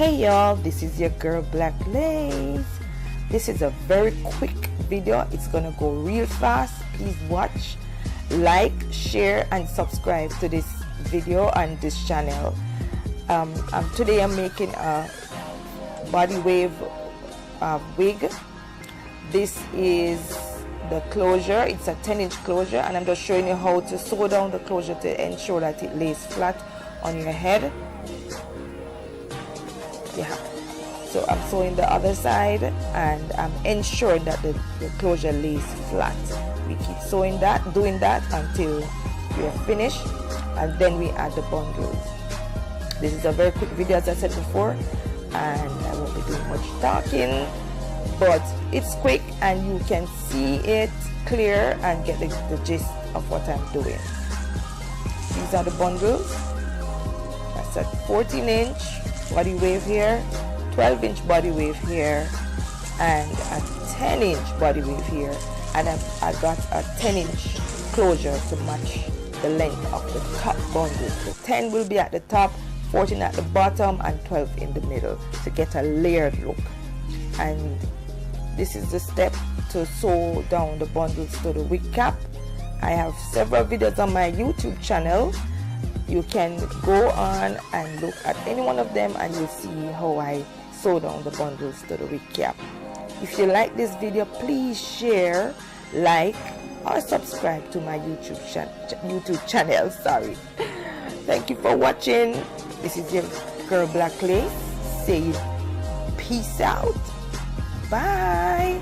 Hey y'all, this is your girl Black Lace. This is a very quick video. It's gonna go real fast. Please watch, like, share and subscribe to this video on this channel. Today I'm making a body wave wig. This is the closure. It's a 10-inch closure, and I'm just showing you how to sew down the closure to ensure that it lays flat on your head. Yeah, so I'm sewing the other side and I'm ensuring that the closure lays flat. We keep sewing that, doing that until we are finished, and then we add the bundles. This is a very quick video, as I said before, and I won't be doing much talking, but it's quick and you can see it clear and get the gist of what I'm doing. These are the bundles. That's a 14-inch body wave here, 12-inch body wave here, and a 10-inch body wave here, and I got a 10-inch closure to match the length of the top bundles. The 10 will be at the top, 14 at the bottom, and 12 in the middle to get a layered look. And this is the step to sew down the bundles to the wig cap. I have several videos on my YouTube channel. You can go on and look at any one of them and you'll see how I sew down the bundles to the wig cap. If you like this video, please share, like, or subscribe to my YouTube channel. Sorry. Thank you for watching. This is your girl Black Lace. Say peace out. Bye.